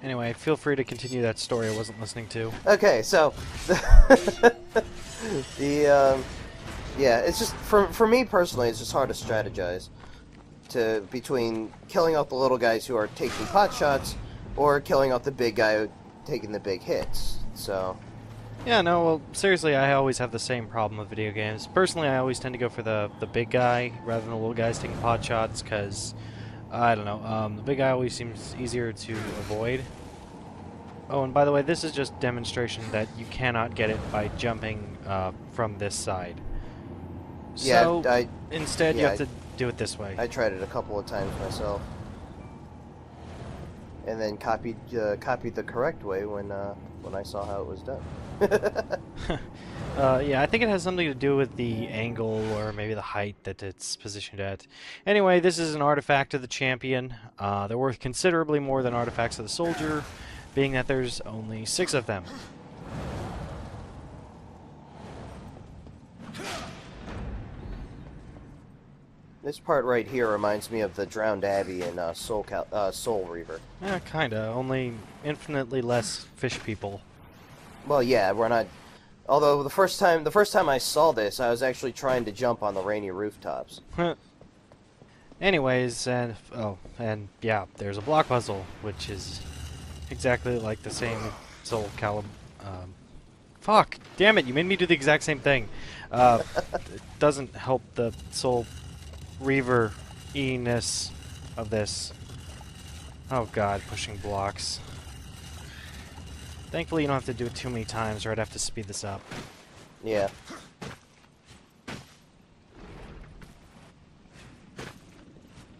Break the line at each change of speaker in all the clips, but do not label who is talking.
Anyway, feel free to continue that story I wasn't listening to.
Okay, so the yeah, it's just for me personally, it's just hard to strategize between killing out the little guys who are taking pot shots or killing out the big guy taking the big hits. So
Yeah, no, well, seriously, I always have the same problem with video games. Personally, I always tend to go for the big guy rather than the little guys taking pot shots, because, I don't know, the big guy always seems easier to avoid. Oh, and by the way, this is just demonstration that you cannot get it by jumping from this side. So,
yeah,
instead you have to do it this way.
I tried it a couple of times myself, and then copied the correct way when I saw how it was done.
Yeah, I think it has something to do with the angle or maybe the height that it's positioned at. Anyway, this is an artifact of the champion. They're worth considerably more than artifacts of the soldier, being that there's only 6 of them.
This part right here reminds me of the Drowned Abbey in Soul Reaver.
Yeah, kinda, only infinitely less fish people.
Well, yeah, we're not. Although the first time I saw this, I was actually trying to jump on the rainy rooftops.
Anyways, and yeah, there's a block puzzle, which is exactly like the same Soul Calib. Fuck! Damn it! You made me do the exact same thing. It doesn't help the Soul Reaver-iness of this. Oh god, pushing blocks. Thankfully, you don't have to do it too many times, or I'd have to speed this up.
Yeah.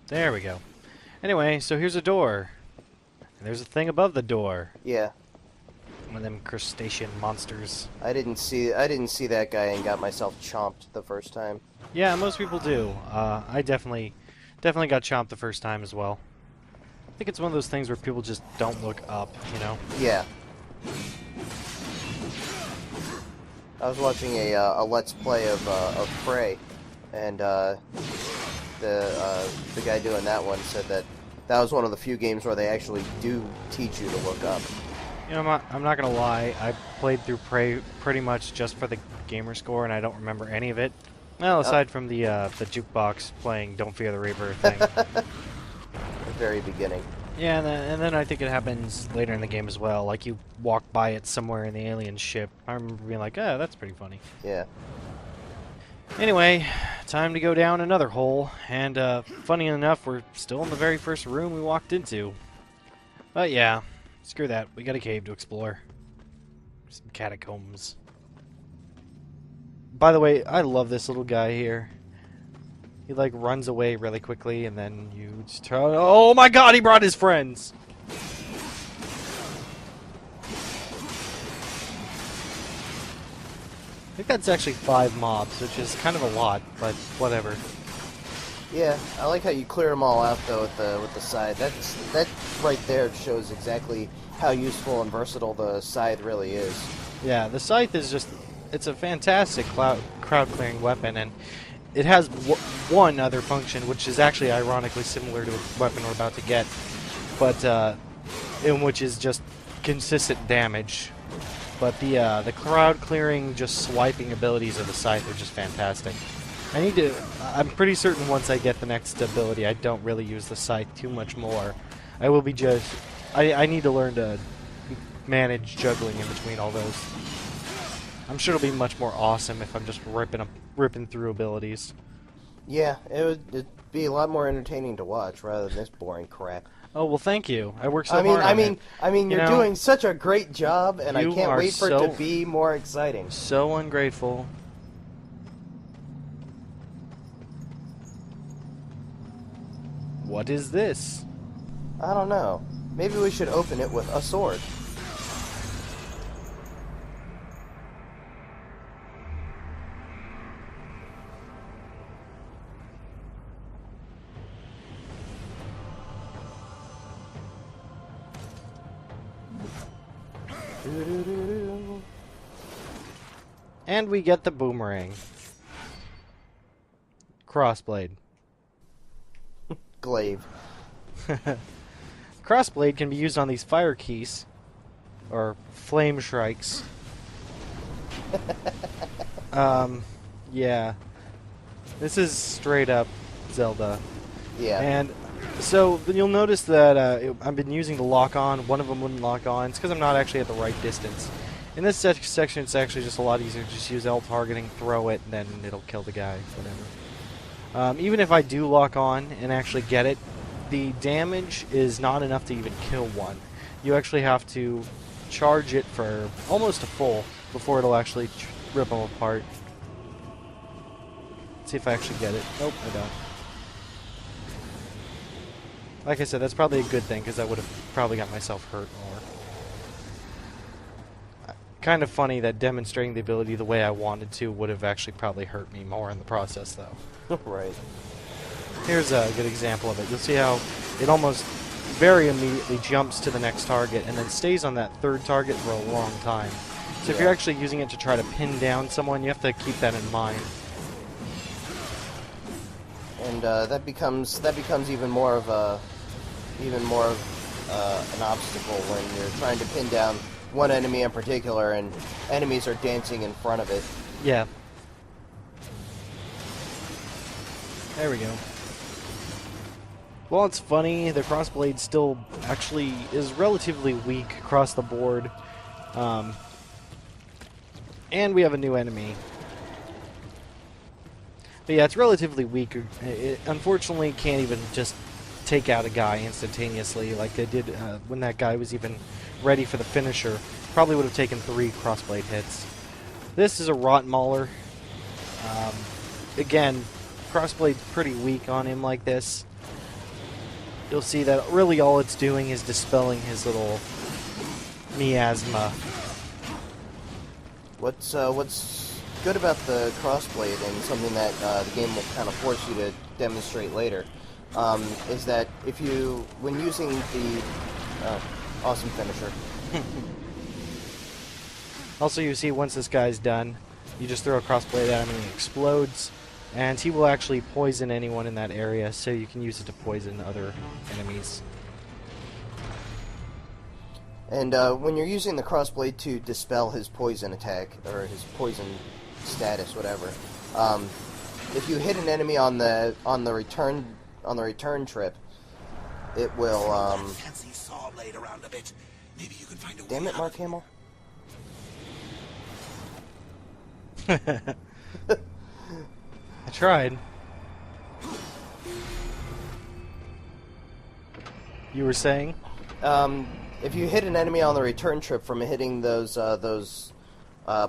There we go. Anyway, so here's a door. And there's a thing above the door.
Yeah.
One of them crustacean monsters.
I didn't see that guy and got myself chomped the first time.
Yeah, most people do. I definitely got chomped the first time as well. I think it's one of those things where people just don't look up, you know?
Yeah. I was watching a Let's Play of Prey, and the guy doing that one said that was one of the few games where they actually do teach you to look up.
You know, I'm not gonna lie. I played through Prey pretty much just for the gamer score, and I don't remember any of it. Well, aside from the jukebox playing "Don't Fear the Reaper" thing.
The very beginning.
Yeah, and then I think it happens later in the game as well. Like, you walk by it somewhere in the alien ship. I remember being like, oh, that's pretty funny.
Yeah.
Anyway, time to go down another hole. And, funny enough, we're still in the very first room we walked into. But yeah, screw that. We got a cave to explore. Some catacombs. By the way, I love this little guy here. He, like, runs away really quickly, and then you just try... Oh my god, he brought his friends! I think that's actually 5 mobs, which is kind of a lot, but whatever.
Yeah, I like how you clear them all out though with the scythe. That right there shows exactly how useful and versatile the scythe really is.
Yeah, the scythe is just... It's a fantastic crowd-clearing weapon, and it has one other function, which is actually ironically similar to a weapon we're about to get, but in which is just consistent damage. But the crowd clearing, just swiping abilities of the scythe are just fantastic. I'm pretty certain once I get the next ability, I don't really use the scythe too much more. I will be just... I need to learn to manage juggling in between all those. I'm sure it'll be much more awesome if I'm just ripping through abilities.
Yeah, it'd be a lot more entertaining to watch rather than this boring crap.
Oh, well, thank you. I worked so hard on it.
I mean, you're doing such a great job, and I can't wait for it to be more exciting.
So ungrateful. What is this?
I don't know. Maybe we should open it with a sword.
And we get the boomerang. Crossblade.
Glaive.
crossblade can be used on these fire keys, or flame shrikes. Yeah. This is straight up Zelda.
Yeah.
And so you'll notice that I've been using the lock on. One of them wouldn't lock on. It's because I'm not actually at the right distance. In this section, it's actually just a lot easier to just use L targeting, throw it, and then it'll kill the guy, whatever. Even if I do lock on and actually get it, the damage is not enough to even kill one. You actually have to charge it for almost a full before it'll actually rip them apart. Let's see if I actually get it. Nope, I don't. Like I said, that's probably a good thing, because I would have probably got myself hurt more. Kind of funny that demonstrating the ability the way I wanted to would have actually probably hurt me more in the process, though.
Right.
Here's a good example of it. You'll see how it almost very immediately jumps to the next target and then stays on that third target for a long time. So if you're actually using it to try to pin down someone, you have to keep that in mind.
And that becomes even more of an obstacle when you're trying to pin down one enemy in particular, and enemies are dancing in front of it.
Yeah. There we go. Well, it's funny, the crossblade still actually is relatively weak across the board. And we have a new enemy. But yeah, it's relatively weak. It unfortunately can't even just take out a guy instantaneously like they did when that guy was even ready for the finisher. Probably would have taken 3 crossblade hits. This is a rot mauler. Again, crossblade's pretty weak on him like this. You'll see that really all it's doing is dispelling his little miasma.
What's good about the crossblade, and something that the game will kind of force you to demonstrate later, is that when using the awesome finisher.
Also, you see once this guy's done, you just throw a crossblade at him and he explodes, and he will actually poison anyone in that area, so you can use it to poison other enemies.
And when you're using the crossblade to dispel his poison attack, or his poison status, whatever, if you hit an enemy on the return trip, it will damn it, Mark Hamill.
I tried. You were saying?
If you hit an enemy on the return trip from hitting those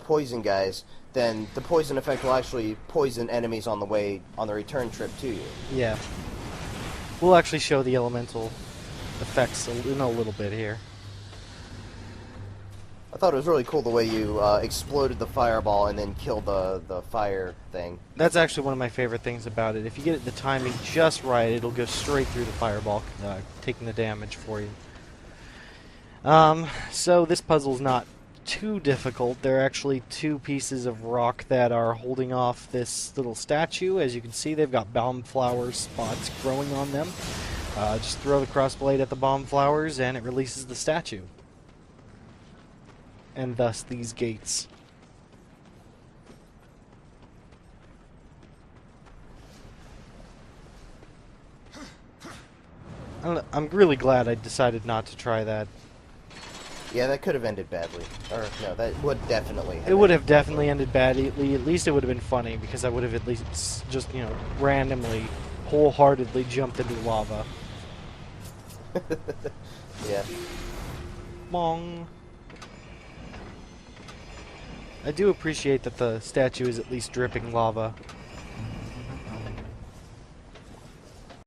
poison guys, then the poison effect will actually poison enemies on the return trip to you.
Yeah. We'll actually show the elemental effects in a little bit here.
I thought it was really cool the way you exploded the fireball and then killed the fire thing.
That's actually one of my favorite things about it. If you get the timing just right, it'll go straight through the fireball, taking the damage for you. So this puzzle's not too difficult. There are actually 2 pieces of rock that are holding off this little statue. As you can see, they've got bomb flower spots growing on them. Just throw the crossblade at the bomb flowers and it releases the statue. And thus these gates. I'm really glad I decided not to try that.
Yeah, that could have ended badly. Or, no, that would definitely have
It would have definitely ended badly. At least it would have been funny, because I would have at least just, randomly, wholeheartedly jumped into lava.
Yeah.
Bong. I do appreciate that the statue is at least dripping lava.